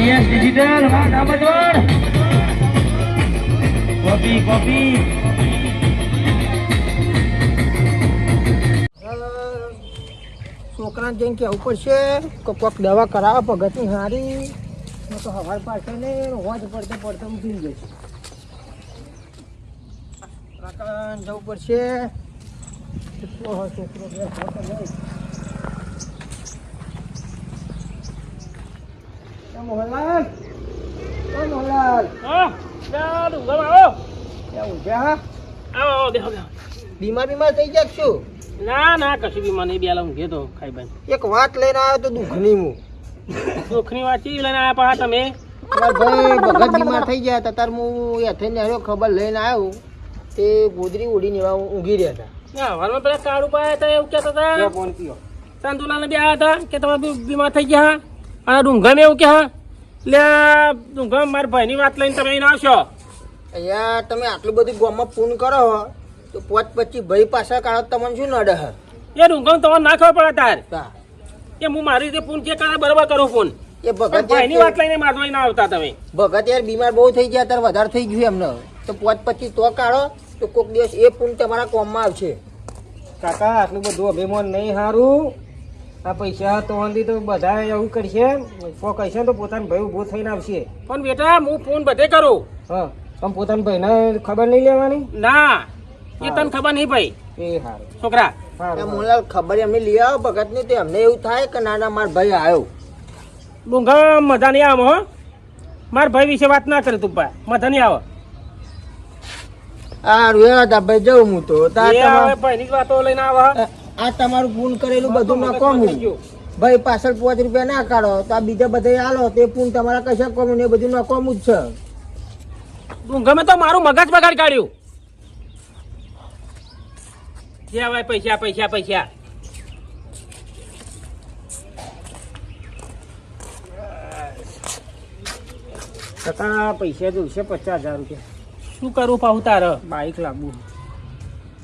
DS digital માં ડાબડોળ copy છોકરાને જઈને કહેવું પડશે કે કોઈક દવા કરાવો પગતની હારી તો હવાર પાસે ને હોજ પડતે ઉઠી જશે કાકા જવું પડશે છોકરો મોહનલાલ મોહનલાલ બીમાર થઈ જાય શું? ના કશું બીમાર નહીં બેલા ઊંઘે તો ખાઈ ભાઈ એક વાત લઈને આવ્યો તો દુઃખની હું દુઃખની વાત ચી લઈને આવ્યા પાછા તમે? ભાઈ ભગત બીમાર થઈ ગયા હતા તાર હું યથઈને આવ્યો ખબર લઈને આવ્યો તે ગોદરી ઉડીને એવા ઊંઘી રહ્યા હતા. હવારમાં પેલા કાળું પાયા હતા એવું કહેતા હતા. ફોન પીઓ સંતુલાને બે આવ્યા હતા કે તમે બીમાર થઈ ગયા અને ડુંગરને એવું કે એટલે ડુંગર મારા ભાઈની વાત લઈને તમે અહીં આવશો. અહીંયા તમે આટલું બધું ગામમાં ફોન કરો તો 5-25 ભાઈ પાછા કાઢો તમને શું નડે? એ ડુંગર તમારે ના ખબર પડે તાર હા કે હું મારી રીતે ફોન કે કરે બરાબર કરું ફોન. એ ભગત ભાઈની વાત લઈને મારવા ના આવતા તમે. ભગત યાર બીમાર બહુ થઈ ગયા ત્યારે વધારે થઈ ગયું એમને તો 5-25 તો કાઢો તો કોઈક દિવસ એ ફોન તમારા કોમમાં આવશે. કાકા આટલું બધું અભિમાન નહીં સારું. આ પૈસા તો તો બધા એવું કરશે કહેશે તો પોતાના ભાઈ ઉભો થઈને આવશે. પણ બેટા હું ફોન બધે કરું. હા પણ પોતાના ભાઈને ખબર નહીં લેવાની. ના એ તને ખબર નહીં ભાઈ. એ સારું છોકરા મોહનલાલ ખબર એમને લઈ આવો ભગત ની તો એમને એવું થાય કે નાના માર ભાઈ આવ્યો. ડુંગર મજા નહીં આવે હો. મારા ભાઈ વિશે વાત ના કરે તું મજા નહીં આવે. ભાઈ જવું હું તો ભાઈની જ વાતો લઈને આવે. આ તમારું પૂન કરેલું બધું ના કોમ ભાઈ પાછળ 5 રૂપિયા ના કાઢો તો આ બીજા બધા આલો તે પૂન તમારા કશા કોમ ને બધું ના કોમ જ છે. ડુંગર મેં તો મારું મગજ બગાડ કાઢ્યું. જે હવે પૈસા કાકા પૈસા જોઈશે 50,000 રૂપિયા. શું કરું પાહુ તારે? બાઈક લાવવું.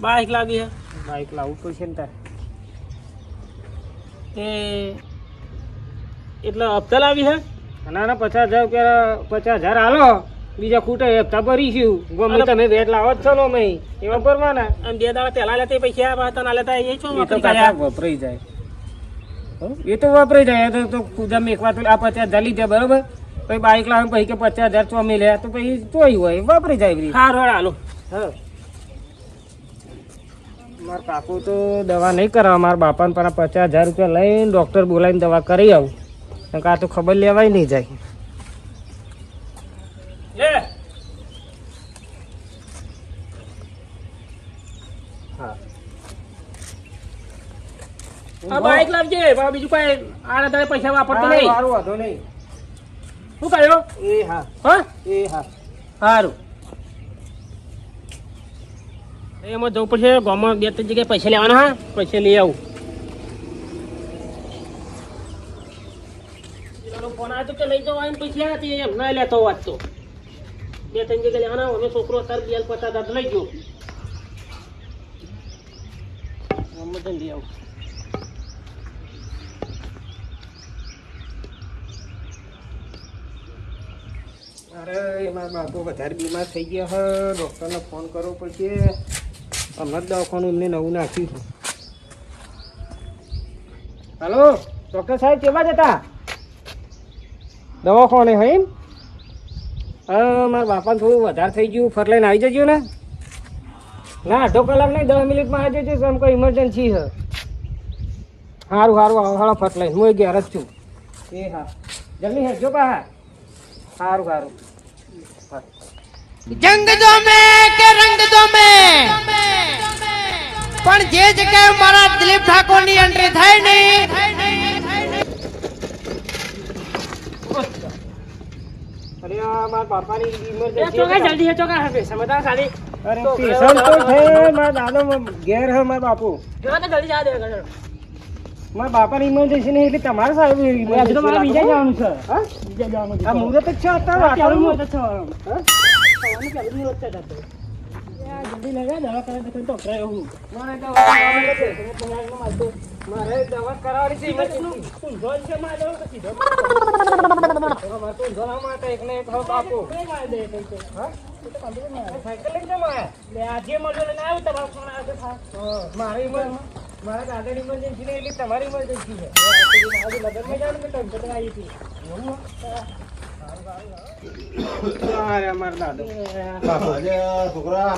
બાઈક લાવી હે બાઈક લાવવું પડશે ને તારે. એટલે હપ્તા લાવી હે? ના 50,000 રૂપિયા 50,000 હાલો બીજા ખૂટે હપ્તા ભરીશું. ગમે તમે વેટ લાવો જ છો ને અમે એવા ભરવાના. અને 2 દાડા પહેલા લેતા પૈસા તને લેતા એ છો વપરાઈ જાય. એ તો વપરાઈ જાય તો પૂજા મેકવા તો આ 50,000 લીધા બરોબર પછી બાઈક લાવે પછી કે 50,000 ચોમી લે તો પછી તોય હોય વાપરી જાય. સારું હાલો. હા મારા કાકુ તો દવા નહીં કરાવે. મારા બાપાને પણ 50,000 રૂપિયા લઈને ડૉક્ટર બોલાવીને દવા કરી આવું. આ તો ખબર લેવાય નહીં જાય. હા બાઈક લાવજે બીજું કઈ આના તારે પૈસા વાપરતો નહીં. સારું વાંધો નહીં. શું કર્યો? એ હા સારું એમાં જવું પડશે ગામમાં 2-3 જગ્યાએ પૈસા લેવાના. હા પૈસા લઈ આવું. ફોન આવ્યો તો કે લઈ જવા પૈસા એમ ના લેતો વાત તો 2-3 જગ્યાએ લેવાના. હવે છોકરો અત્યારે 50,000 લઈ ગયો. લઈ આવું. અરે મારા બાપુ વધારે બીમાર થઈ ગયા છે. ડૉક્ટરને ફોન કરવો પડશે. હમણાં જ દવાખાનું એમને નવું નાખ્યું છે. હાલો ડૉક્ટર સાહેબ કેવા જતા દવાખાને હે? હા મારા બાપાને થોડું વધારે થઈ ગયું. ફર લઈને આવી જજો ને. ના અડધો કલાક નહીં 10 મિનિટમાં આવી જજો. આમ કોઈ ઇમરજન્સી છે. સારું હાલો ફટ લઈને હું ઘેર જ છું. એ હા જલ્દી હેજો પા. સારું જંગ દો મે કે રંગ દો મે પણ જે જગ્યાએ મારા દિલીપ ઠાકોર ની એન્ટ્રી થાય ને અરે મારા બાપાની ઇમરજન્સી જલ્દી હે ચોકા હે સમજતા ખાલી. અરે પેશન્ટ તો છે મારા દાદો ઘેર હે મારા બાપુ. જો તો જલ્દી જા દે ગણો. મારા બાપાની ઇમરજન્સી નહીં એટલે તમારે સાહેબ હજુ તો મારે બીજા જવાનું છે. હા બીજા જવાનું છે. આ મુહૂર્ત જ છે અત્યારે. ચાલુ મુહૂર્ત છે. હા સવારનું ચાલુ મુહૂર્ત છે. જલ્દી લગા દવા કરાવી દે તો કરાય હું મારે દવા કરાવવાની છે. તમે તમારે મારતો. મારે દવા કરાવવાની છે emergency. તું જોઈ છે માં દવા કસી દો મારે તો ઊંધો ના મારતા, એકને એક હક આપો. કઈ માં દે કઈ તો હા? એ તો કાંદો માં સાયકલ લઈને જમા આયા? લે આજે મળ્યો ને આવ્યો તમારો ફોન આવ્યો તો થા મારા દાદાની ઇમરજન્સી નહીં, એટલે તમારી ઇમરજન્સી છે. આજે લગનમાં જાવ ને તો ટંક આવી હતી અરે મારા દાદો. છોકરા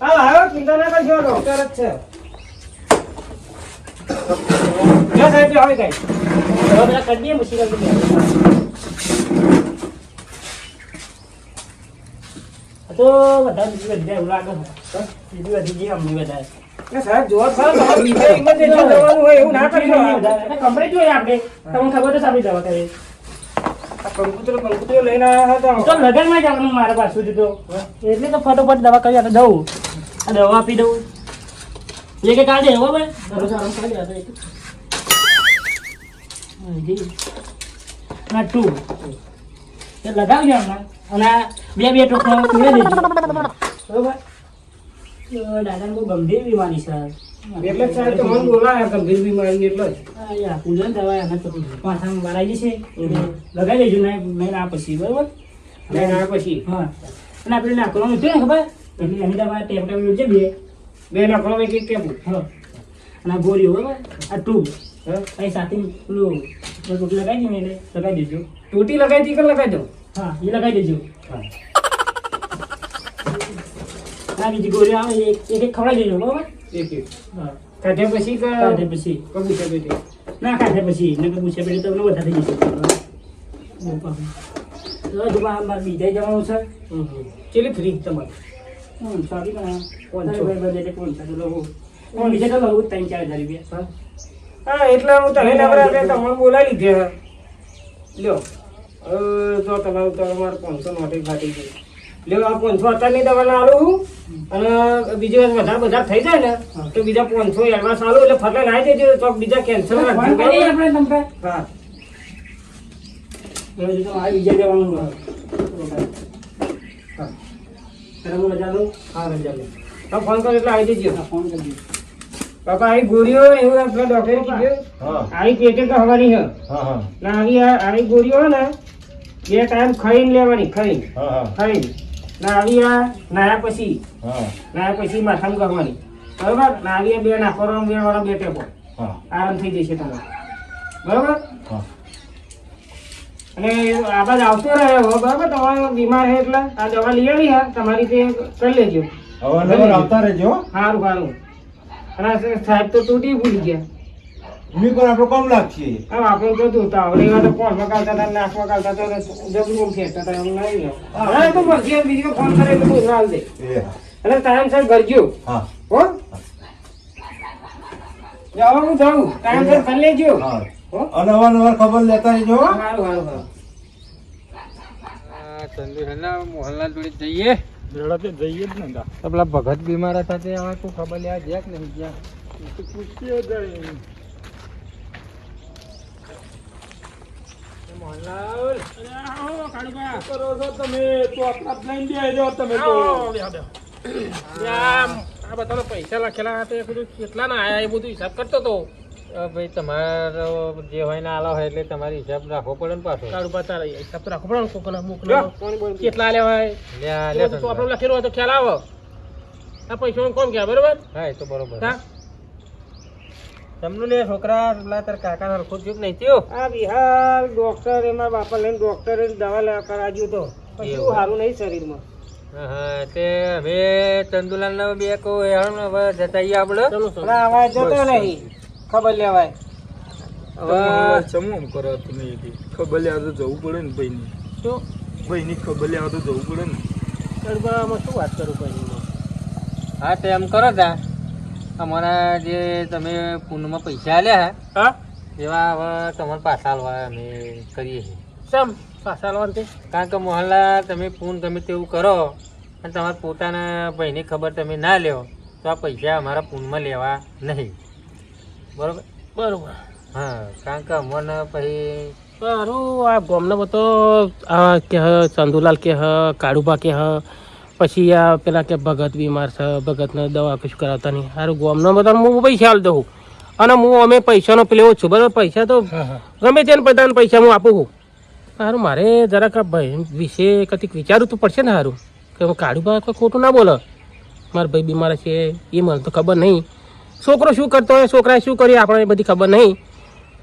હા આવ્યો, ચિંતા ના કરજો, ડોક્ટર જ છે. લે સાહેબ, હવે કઈ દવા પેલા કરી દઈએ પછી કરી દઈએ તો બધા બીજી બધા એવું લાગે છે બીજી બધી જે અમને વધારે એ સાહેબ જોવા ખરો, તમારે બીજે ઇમરજન્સી જવાનું હોય એવું ના કરજો. કમ્પ્લીટ જોઈએ આપણે તમને ખબર તો સારી દવા કરે આ કંકુતરો લઈને આવ્યા હતા. તો લગનમાં જવાનું મારા પાસે સુધી તો એટલે તો ફટોફટ દવા કરી આપણે દઉં આ દવા આપી દઉં એ કે કાઢે હો ભાઈ દરરોજ આરામ કરી દેવા તો ના ટુ એ લગાવજો હમણાં અને આ બે ટોકરા પીવે દેજો બરોબર દાદાને બહુ ગંભીર બીમારી છે એટલે જ સાહેબ તમને બોલાયા ગંભીર બીમારી એટલે જ. આ પૂજન દવા એને તો પાછા મારાઈ જશે લગાવી દેજો નહીં ના પછી બરોબર લઈને આવ્યા પછી હા અને આપણે નાખવાનું હતું ને ખબર એટલે એની દવા ટેપ ટેપ છે બે નાખવાનો એક એક ટેબુ. હા અને આ ગોળીઓ બરોબર આ ટ્યુબ હા? અહીં સાથે પેલું ટોટી લગાવી દઈએ ને એટલે લગાવી દેજો તૂટી લગાવી હતી કે લગાવી દઉં? હા એ લગાવી દેજો ના બીજી ગોળીઓ આવે એક એક ખવડાવી દેજો બરોબર એક એક. હા કાઢ્યા પછી કે ખાધે પછી કબૂતર પેટે? ના ખાધે પછી ને પૂછે પછી તમને વધારે થઈ જશે બીજા જવાનું છે ચેલી ફ્રી તમારે? સારી પણ પાંચસો. બીજે તો લઉં 3-4 હજાર રૂપિયા હા એટલે હું તને નવરા એટલે તમને બોલાવી લીધે. લ્યો જો તમારું તમારે 500 નોટે ફાટી ગઈ. લ્યો આ 500 અત્યારની દવાના આલું અને બીજી વાર વધારે થઈ જાય ને તો બીજા 500 એડવાન્સ આલું એટલે ફટલે ના દેજો તો બીજા કેન્સલ ફોન કરીએ આપણે તમને હા બીજા જવાનું હા હું રજા લઉં હા રજા લે. હા ફોન કરો એટલે આવી દેજો. ફોન કરજો બાપા આવી ગોળીઓ એવું આપણે ડોક્ટરે કીધું. હા આવી પેટે કહેવાની છે હા હા ના આવી ગોળીઓ હોય ને 2 ટાઈમ ખાઈને લેવાની, ખાઈને હા ખાઈને ના આવી નાયા પછી માથામાં કરવાની બરોબર. ના આવી 2 નાખવાનો 2 વાળા 2 ટેપો હા આરામ થઈ જશે તમારે બરોબર. હા અને આ બાજુ આવતો રહ્યો બરોબર. તમારો બીમાર છે એટલે આ દવા લઈ આવી હા તમારી તે કરી લેજો. અવારનવાર આવતા રહેજો. સારું સારું. અને આ સાહેબ તો તૂટી ભૂલી ગયા. ભૂમિ પર આપણો કામ લાગશે. હા આપણે તો જોતા આવડે એવા તો કોણમાં કાઢતા હતા નાકમાં કાઢતા હતા જબરું ફેરતા હતા એમ નહીં લે. હવે તો પછી બીજો ફોન કરે એટલે પૂછવા આવી દે. એ હા. અને ટાઈમ સર કરજો હા હો. જાઓ હું જાઉં ટાઈમ સર કરી લેજો હા હો. અને અવારનવાર ખબર લેતા રહેજો. સારું સારું સારું. મોહનલાલ જોડે જઈએ જઈએ જ ને પેલા ભગત બીમાર હતા તે હવે તું ખબર લેવા જ્યાં કે નહીં જ્યાં પૂછીએ જાય મોહનલાલ કરો છો તમે તો આપણા લઈને દેજો તમે તો આ બધાનો પૈસા લખેલા હતા એ બધું કેટલા ના આયા એ બધું હિસાબ કરતો હતો ભાઈ તમારો જે હોય ને આલો હોય એટલે તમારે હિસાબ રાખવો પડે ને પાછો કાઢું પાતા રહી હિસાબ તો રાખવો પડે ને કોકના લો, મોકલો પાણી બોલ. કેટલા લેવાય લે તો આપણે લખેલું હોય તો ખ્યાલ આવે આ પૈસાનું કોમ કહેવાય બરોબર હા એ તો બરોબર હા તમનું લે છોકરા પેલા તાર કાકા સરખું થયું કે નહીં થયું આ બિહાર ડોક્ટર એમાં બાપા લઈને ડોક્ટરે દવા લેવા કરાવ્યું તો પછી એવું. એવું સારું નહીં શરીરમાં. હા તે હવે ચંદુલાલ ને બે કહું હેણ હવે જતા આવીએ આપણે ચલો અને આવા જતો નહીં ખબર લેવાય. હવે ચમમ કરો તમે ખબર લેવા તો જવું પડે ને ભાઈની શું ભાઈની ખબર લેવા તો જવું પડે ને ગરબામાં શું વાત કરું પછી હા તે એમ કરો તા અમારા જે તમે પૂનમાં પૈસા આલ્યા હા એવા હવે તમારે પાછા આલવા અમે કરીએ છીએ સમ પાછા લાવવાનું તે કારણ કે મોહનલાલ તમે ફોન ગમે તેવું કરો અને તમારા પોતાના ભાઈની ખબર તમે ના લ્યો તો આ પૈસા અમારા ફોનમાં લેવા નહીં બરોબર બરોબર હા કારણ કે અમને પછી સારું આ ગામના બધો આ કે હ ચંદુલાલ કે હ કાળુબા કે હ પછી આ પેલા કે ભગત બીમાર છે, ભગતને દવા કશું કરાવતા નહીં. સારું ગોમનો બધા હું પૈસા આલ દઉં અને હું અમે પૈસાનો પેલો છું બરાબર. પૈસા તો ગમે તેને બધાને પૈસા હું આપું છું. સારું મારે જરાક આ ભાઈ વિશે કંઈક વિચારવું તો પડશે ને. સારું કે હું કાઢું બા કોઈ ખોટું ના બોલો. મારા ભાઈ બીમાર છે એ મને તો ખબર નહીં. છોકરો શું કરતો હોય, છોકરાએ શું કર્યું આપણે એ બધી ખબર નહીં.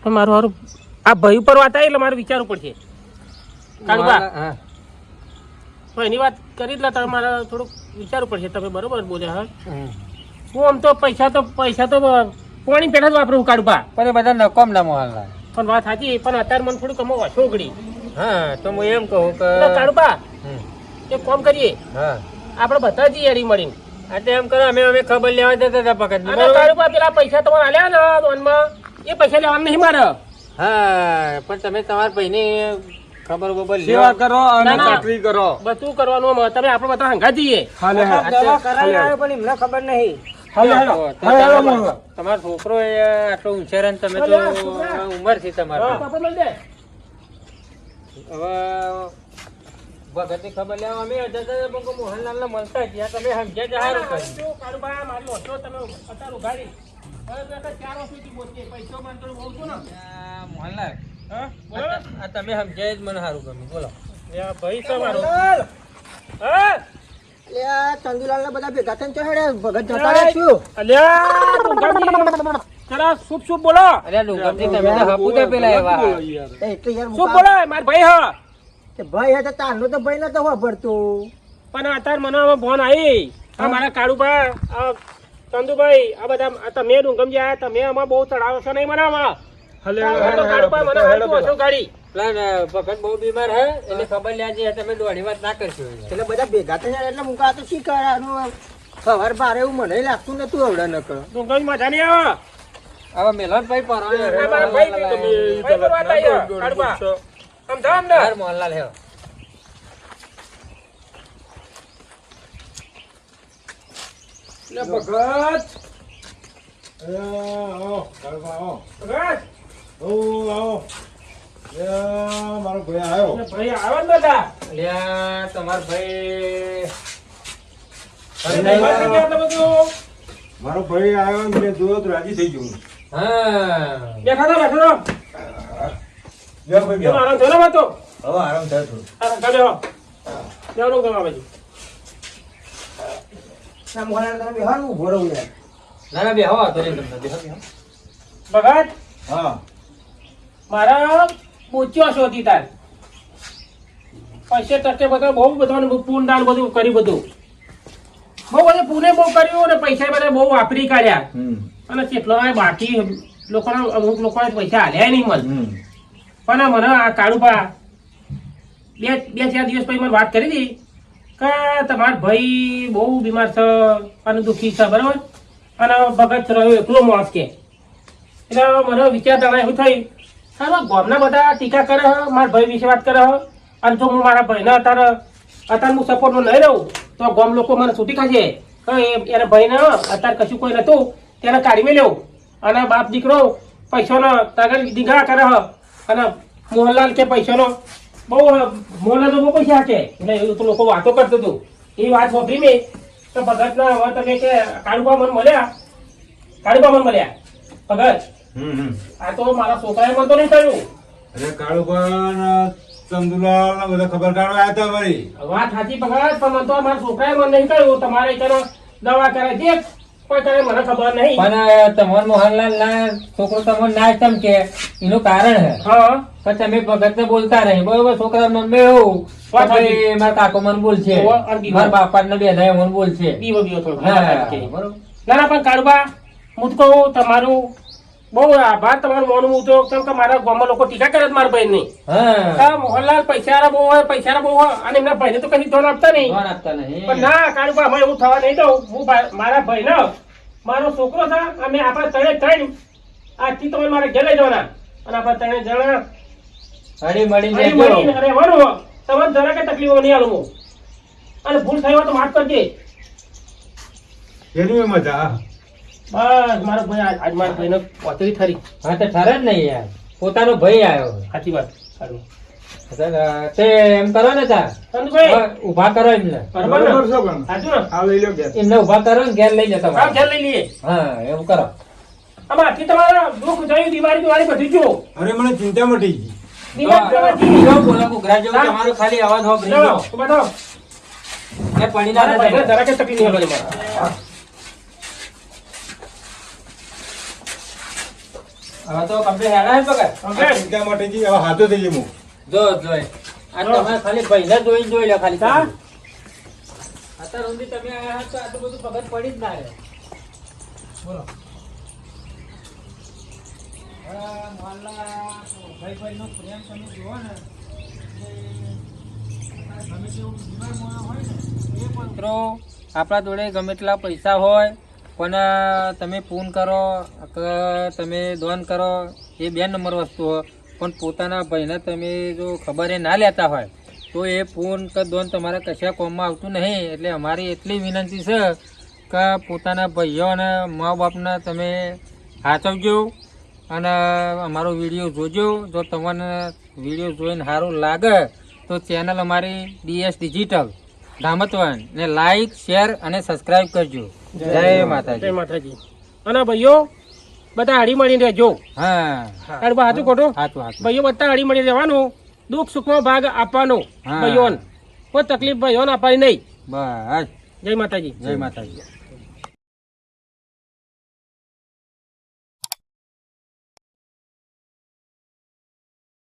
પણ મારું સારું આ ભાઈ ઉપર વાત આવી એટલે મારે વિચારવું પડશે. કાઢું બા હા તો એની વાત કરી એટલે તમારે થોડુંક વિચારવું પડશે. તમે બરોબર બોલ્યા. હા હું આમ તો પૈસા તો પાણી પેલા જ વાપરું કાઢું બા. પણ એ બધા નકોમ ના મોહનલાલ. પણ વાત સાચી, પણ અત્યારે મને થોડુંક અમે ઓછો ઉગડી. હા તો હું એમ કહું કે કાઢું બા હમ. એક કામ કરીએ, હા આપણે બધા જઈએ હરી મળીને. એટલે એમ કરો અમે ખબર લેવા જતા હતા પકડ. અને કાઢું બા પેલા પૈસા તમારે આલ્યા ને લોનમાં એ પૈસા લેવાના નહીં મારે. હા પણ તમે તમારા ભાઈની ખબર બબર સેવા કરો અને ના, ના. ચાકરી કરો. બધું કરવાનું અમે. તમે આપણે બધા હંગા જઈએ. હાલે દવા કરાવી આવ્યો પણ એમને ખબર નહીં. તમારો છોકરો એ આટલો હોશિયાર અને તમે તો ઉંમર છે તમારી. પાપા મળી જાય. હવે ભગતની ખબર લેવા અમે મોહનલાલ ને મળતા ગયા. તમે સમજ્યા જ સારું કર્યું. જો કાઢું બા મારી ઓછો તમે અત્યારે ઉઘાડી. હવે તો એક 4 વર્ષથી બોલીએ. પૈસો મને થોડું બહુ છું ને. આ મોહનલાલ હા બોલો. આ તમે સમજ્યા જ મને સારું ગમ્યું. બોલો એ આ ભાઈ છે મારો. હા અલ્યા ચંદુલાલ ને બધા ભેગા થઈને ચોહેડે ભગત જતા રહ્યા છું. અલ્યા ડુંગરજી જરા શુભ શુભ બોલો. અલ્યા ડુંગરજી તમે તો હપુતે પેલા એવા. એટલે યાર શુભ બોલો મારા ભાઈ હા. કે ભાઈ હતા તારનો તો ભાઈ નતો વાપરતું. પણ અત્યારે મને હવે ફોન આવી. આ મારા કાળુબા, આ ચંદુભાઈ, આ બધા આ તમે ડુંગમજી આયા, તમે આમાં બહુ ચડાવો છો નહીં મને આમાં. આ તો કાળુબા મને હાલતું હશે ગાડી. પેલા ભગત બહુ બીમાર હે એટલે ખબર લેવા જઈએ. તમે દોઢી વાત ના કરશો. એટલે બધા ભેગા થઈને એટલે મુકા તો શી કરવાનું. સવાર બાર એવું મને લાગતું નતું આવડે ન કરો. ડુંગમજી મજા નહીં આવે. હવે મેલનભાઈ પર આ મારા ભાઈ ભાઈ પર વાત આવી છે, કાળુબા. આમ જાઓ આમ ના. મોહનલાલ હે લે ભગત આવો કાળુબા, આવો. ભગત આવો. મારો ભાઈ આવ્યો. લે ભાઈ આવે ને બધા. અલ્યા તમારા ભાઈ ભાઈ ગયા તમે તો. મારો ભાઈ આવ્યો ને મેં જોયો તો રાજી થઈ ગયું. હા બેઠા તો બેઠો તો. બેહો ભાઈ, બેહો. આરામ થયો ને તો. હવે આરામ થાય થોડું. આરામ કરી બેહો. બેહો ગમા બાજુ. ના મોહનલાલ તમે બેહાડું ઉભો રહું યાર. ના ના બેહો તો નહીં તમને બેહો બેહો. ભગત હા મારા પૂછ્યો છો હતી તાર પૈસે ટકે બધા બહુ બધું પૂન દાન બધું કર્યું. બધું બહુ બધું પૂને બહુ કર્યું અને પૈસા બધા બહુ વાપરી કાઢ્યા. અને કેટલો બાકી લોકોના અમુક લોકોને પૈસા હાલ્યા નહીં મળે. પણ મને આ કાળુબા બે 4 દિવસ પછી મને વાત કરી હતી કે તમારા ભાઈ બહુ બીમાર છે અને દુઃખી છે બરાબર. અને ભગત રહ્યો એકલો માણસ કે એટલે મને વિચારધારા એવું થઈ સારું ગામના બધા ટીકા કરે છે મારા ભાઈ વિશે વાત કરે છે. અને જો હું મારા ભાઈને અત્યારે હું સપોર્ટમાં નહીં રહું તો ગામ લોકો મને છૂટી ખાશે કે એના ભાઈને અત્યારે કશું કોઈ નતું તેને કાઢી મેલ્યો અને બાપ દીકરો પૈસાનો તગર દીઘા કરે છે. અને મોહનલાલ કે પૈસાનો બહુ મોહનલાલ તો બહુ પૈસા છે એટલે એવું તો લોકો વાતો કરતું હતું. એ વાત વાપરી મેં તો ભગતના હવે તમે કે કાળુબા મને મળ્યા ભગત આ તો મારા છોકરાએ મને તો નહીં કર્યું. અરે કાળુબા ને ચંદુલાલ ને બધા ખબર કાઢવા આવ્યા હતા વળી. વાત સાચી ભગત પણ મને તો મારા છોકરાએ મને નહીં કર્યું. તમારે કરે દવા કરે જે કોઈ કરે મને ખબર નહીં. પણ તમાર મોહનલાલ ના છોકરો તમને ના ચમકે એનું કારણ હે હા પણ તમે ભગત ને બોલતા રહી બરોબર. છોકરા મનમાં એવું વાત કે ભાઈ મારા કાકો મને બોલશે, ઓવા, અને દીવા. મારા બાપા ને બેના મને બોલશે. બીવો થોડો હા, બરોબર. ના ના પણ કાળુબા હું તો કહું તમારું બહુ આભાર તમારું મોનું હું તો કેમ કે મારા ગામમાં લોકો ટીકા કરે છે મારા ભાઈ ની. હા મોહનલાલ પૈસા બહુ હોય અને એમના ભાઈને તો કઈ ધોન આપતા નહીં. ધ્યાન આપતા નહીં. પણ ના કાળુબા અમે એવું થવા નહીં દઉં. હું મારા ભાઈ ને મારો છોકરો છે અમે આપણા ત્રણે આજથી તમે મારે ઘેર લઈ જવાના અને આપણા 3 જણા હળી મળીને હળી રહેજો. મળીને રહેવાનું. તમારે જરા કઈ તકલીફો નહીં આલું હું. અને ભૂલ થઈ હોય તો માફ કરજે. એની મજા. બસ મારો ભાઈ આજ મારા ભાઈને પોતરી થરી. હા તો ઠરે જ નહીં યાર, પોતાનો ભાઈ આવ્યો. સાચી વાત સારું. તે એમ કરો ને તાર ચંદુભાઈ ઉભા કરો એમને બરોબર ને? બરોબર છે પણ સાચું ને? આ લઈ લો ઘેર. એમને ઉભા કરો ને ઘેર લઈ જતા કામ ખ્યાલ લઈ લઈએ હા એવું કરો આમાં આથી તમારા દુઃખ થયું દિવાળી બધું જો અરે મને ચિંતા મટી ગઈ. જો બોલો ઘૂઘરા જેવું તમારો ખાલી અવાજ હોભળી ગયો. એ પડી ના જાય. જરા કે તકલીફ નહીં હોય મારા. હવે તો કમ્પ્લીટ હેડા હે પકડ Okay. ચિંતા મટી ગઈ. હવે હાથો થઈ ગયો. જો જોઈ આ તમે ખાલી પૈસા જોઈ લો ખાલી હા? અત્યાર સુધી તમે આયા હતા તો આટલું બધું પગત પડી જ ના રહે બોલો ભાઈ નો પ્રેમ તમે જુઓ ને ગમે તેવું બીમાર મોણા હોય ને એ પણ મિત્રો આપણા જોડે ગમે એટલા પૈસા હોય પણ તમે ફોન કરો કે તમે દોન કરો એ બે નંબર વસ્તુ હોય પણ પોતાના ભાઈને તમે જો ખબર એ ના લેતા હોય તો એ ફોન કે દોન તમારા કશા કોમમાં આવતું નહીં એટલે અમારી એટલી વિનંતી છે કે પોતાના ભાઈઓ અને મા બાપને તમે સાચવજો અને અમારો વિડીયો જોજો જો તમને વિડીયો જોઈને સારું લાગે તો ચેનલ અમારી DS ડિજિટલ ધામતવન ને લાઈક શેર અને સબસ્ક્રાઈબ કરજો જય માતાજી જય માતાજી અને ભાઈઓ બધા હળી મળીને રહેજો હા તારું બા હાચું ખોટું હાચું હાચું ભાઈઓ બધા હળી મળી રહેવાનું દુઃખ સુખમાં ભાગ આપવાનો હા. ભાઈઓને કોઈ તકલીફ ભાઈઓને આપવાની નહીં બસ જય માતાજી જય માતાજી